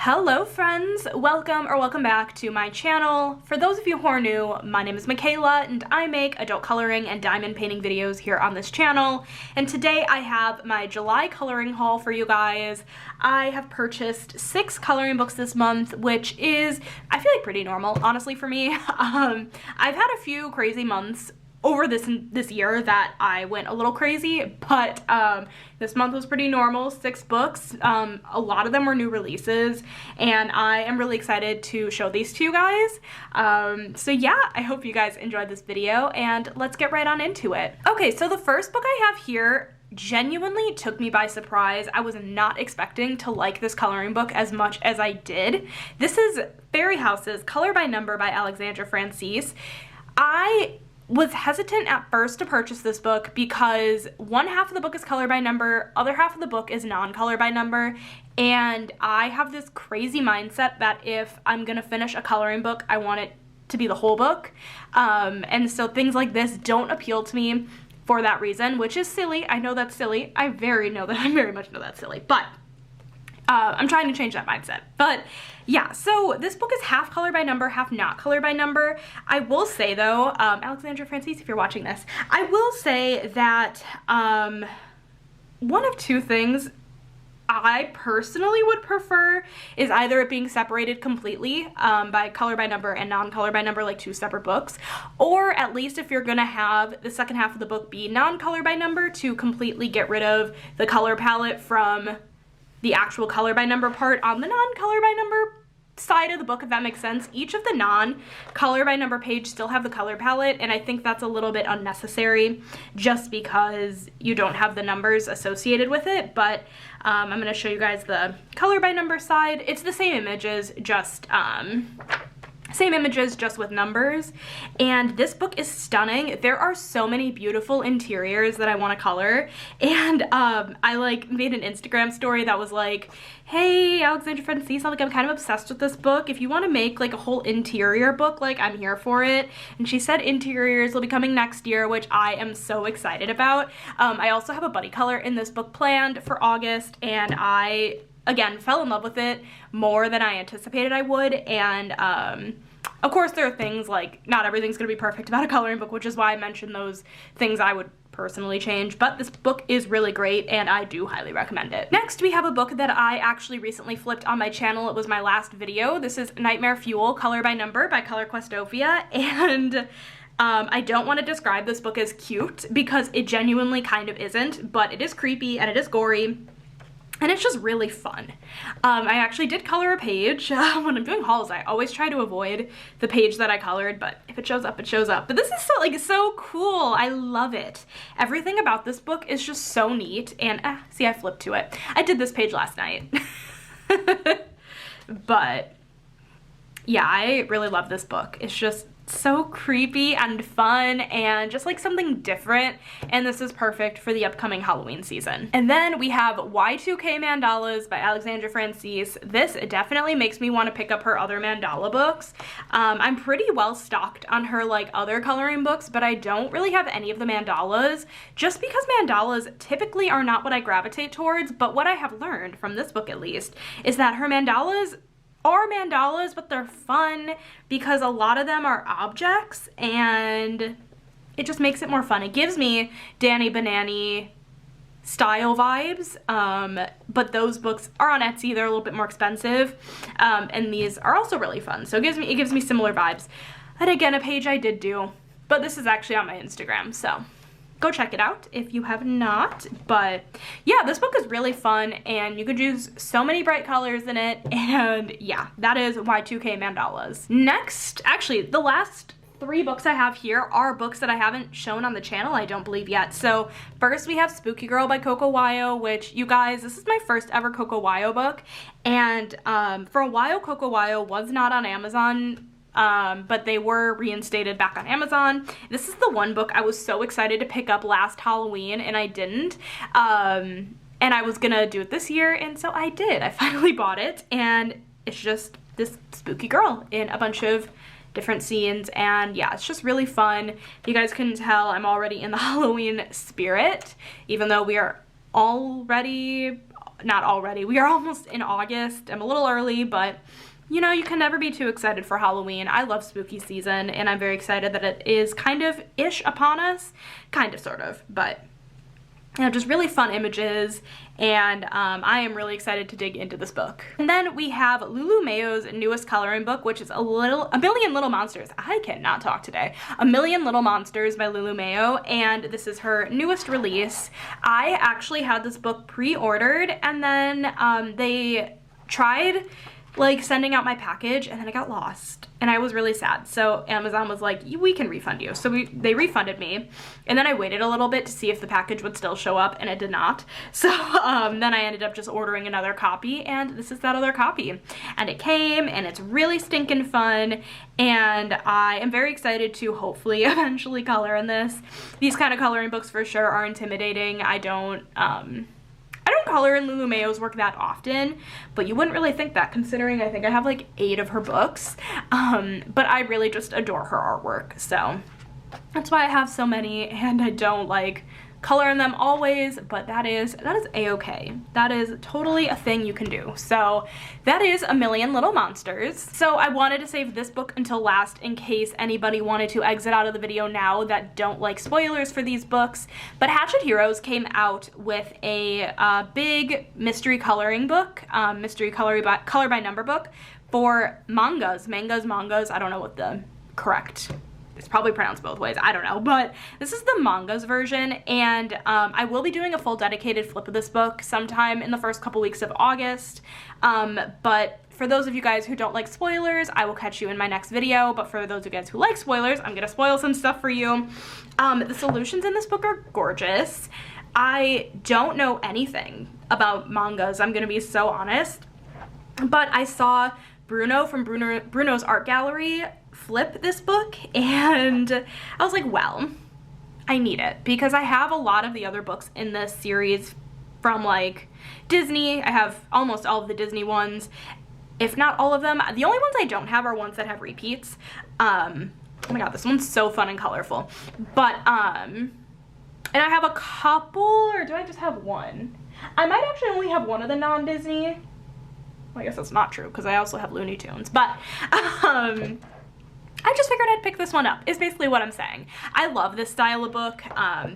Hello friends, welcome back to my channel. For those of you who are new, my name is Michaela and I make adult coloring and diamond painting videos here on this channel. And today I have my July coloring haul for you guys. I have purchased 6 coloring books this month, which is, I feel like, pretty normal, honestly, for me. I've had a few crazy months over this year that I went a little crazy, but this month was pretty normal. 6 books. A lot of them were new releases, and I am really excited to show these to you guys. So yeah, I hope you guys enjoyed this video, and let's get right on into it. Okay, so the first book I have here genuinely took me by surprise. I was not expecting to like this coloring book as much as I did. This is Fairy Houses, Color by Number by Alexandra Francis. I was hesitant at first to purchase this book because one half of the book is color by number, other half of the book is non-color by number, and I have this crazy mindset that if I'm gonna finish a coloring book, I want it to be the whole book, and so things like this don't appeal to me for that reason, which is silly. I know that's silly. I very much know that's silly, but I'm trying to change that mindset. But yeah, so this book is half color by number, half not color by number. I will say though, Alexandra Francis, if you're watching this, I will say that one of two things I personally would prefer is either it being separated completely by color by number and non-color by number, like 2 separate books, or at least if you're gonna have the second half of the book be non-color by number, to completely get rid of the color palette from the actual color by number part on the non-color by number side of the book, if that makes sense. Each of the non-color by number page still have the color palette, and I think that's a little bit unnecessary just because you don't have the numbers associated with it. But I'm going to show you guys the color by number side. It's the same images, just with numbers, and this book is stunning. There are so many beautiful interiors that I want to color, and I like made an Instagram story that was like, hey, Alexandra Francis, I'm kind of obsessed with this book. If you want to make like a whole interior book, like, I'm here for it. And she said interiors will be coming next year, which I am so excited about. I also have a buddy color in this book planned for August, and I again fell in love with it more than I anticipated I would. And of course there are things like not everything's gonna be perfect about a coloring book, which is why I mentioned those things I would personally change, but this book is really great and I do highly recommend it. Next, we have a book that I actually recently flipped on my channel. It was my last video. This is Nightmare Fuel, Color by Number by Color Questopia, and I don't want to describe this book as cute because it genuinely kind of isn't, but it is creepy and it is gory. And it's just really fun. I actually did color a page. When I'm doing hauls, I always try to avoid the page that I colored, but if it shows up, it shows up. But this is so cool. I love it. Everything about this book is just so neat. And see, I flipped to it. I did this page last night. But yeah, I really love this book. It's just so creepy and fun and just like something different, and this is perfect for the upcoming Halloween season. And then we have Y2K Mandalas by Alexandra Francis. This definitely makes me want to pick up her other mandala books. I'm pretty well stocked on her like other coloring books, but I don't really have any of the mandalas, just because mandalas typically are not what I gravitate towards. But what I have learned from this book, at least, is that her mandalas are mandalas, but they're fun because a lot of them are objects, and it just makes it more fun. It gives me Danny Banani style vibes, but those books are on Etsy. They're a little bit more expensive, and these are also really fun. So it gives me similar vibes. And again, a page I did do, but this is actually on my Instagram, so go check it out if you have not. But yeah, this book is really fun and you could use so many bright colors in it, and yeah, that is Y2K Mandalas. Next, actually the last 3 books I have here are books that I haven't shown on the channel, I don't believe yet. So first we have Spooky Girl by Coco Wyo, which, you guys, this is my first ever Coco Wyo book, and for a while Coco Wyo was not on Amazon, but they were reinstated back on Amazon. This is the one book I was so excited to pick up last Halloween and I didn't, and I was gonna do it this year, and so I did. I finally bought it, and it's just this spooky girl in a bunch of different scenes, and yeah, it's just really fun. You guys can tell I'm already in the Halloween spirit, even though we are already not already. We are almost in August. I'm a little early, but you know, you can never be too excited for Halloween. I love spooky season, and I'm very excited that it is kind of ish upon us. Kind of, sort of, but you know, just really fun images, and I am really excited to dig into this book. And then we have Lulu Mayo's newest coloring book, which is A Million Little Monsters. I cannot talk today. A Million Little Monsters by Lulu Mayo, and this is her newest release. I actually had this book pre-ordered, and then they tried like sending out my package, and then it got lost, and I was really sad. So Amazon was like, we can refund you. So they refunded me, and then I waited a little bit to see if the package would still show up, and it did not. So then I ended up just ordering another copy, and this is that other copy. And it came, and it's really stinking fun, and I am very excited to hopefully eventually color in this. These kind of coloring books for sure are intimidating. I don't color in Lulu Mayo's work that often, but you wouldn't really think that, considering I think I have like 8 of her books. But I really just adore her artwork, so that's why I have so many, and I don't like color in them always, but that is a-okay. That is totally a thing you can do. So that is A Million Little Monsters. So I wanted to save this book until last in case anybody wanted to exit out of the video now that don't like spoilers for these books. But Hatchet Heroes came out with a big mystery coloring book, mystery color by number book for mangas, I don't know what the correct, it's probably pronounced both ways, I don't know, but this is the mangas version, and I will be doing a full dedicated flip of this book sometime in the first couple weeks of August, but for those of you guys who don't like spoilers, I will catch you in my next video, but for those of you guys who like spoilers, I'm gonna spoil some stuff for you. The solutions in this book are gorgeous. I don't know anything about mangas, I'm gonna be so honest, but I saw Bruno from Bruno's Art Gallery flip this book, and I was like, well, I need it, because I have a lot of the other books in this series from like Disney. I have almost all of the Disney ones, if not all of them. The only ones I don't have are ones that have repeats. Oh my god, this one's so fun and colorful. But and I have a couple, or do I just have one? I might actually only have one of the non-Disney. Well, I guess that's not true, because I also have Looney Tunes, but I just figured I'd pick this one up, is basically what I'm saying. I love this style of book.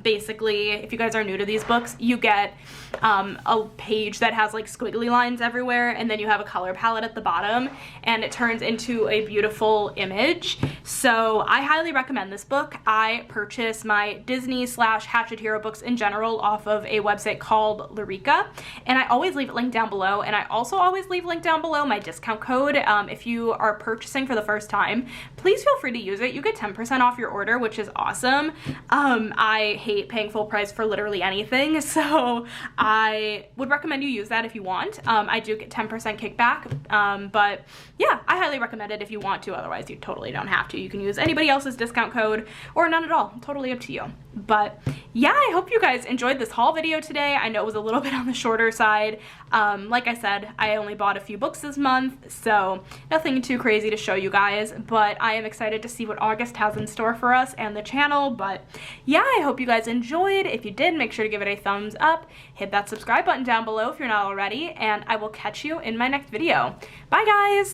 Basically, if you guys are new to these books, you get a page that has like squiggly lines everywhere, and then you have a color palette at the bottom, and it turns into a beautiful image. So I highly recommend this book. I purchase my Disney/Hatchet Hero books in general off of a website called Lyrica, and I always leave it linked down below, and I also always leave linked down below my discount code. If you are purchasing for the first time, please feel free to use it. You get 10% off your order, which is awesome. I hate paying full price for literally anything, so I would recommend you use that if you want. I do get 10% kickback, but yeah, I highly recommend it if you want to. Otherwise, you totally don't have to. You can use anybody else's discount code or none at all. Totally up to you. But yeah, I hope you guys enjoyed this haul video today. I know it was a little bit on the shorter side. Like I said, I only bought a few books this month, so nothing too crazy to show you guys, but I am excited to see what August has in store for us and the channel. But yeah, I hope you guys enjoyed. If you did, make sure to give it a thumbs up, hit that subscribe button down below if you're not already, and I will catch you in my next video. Bye guys!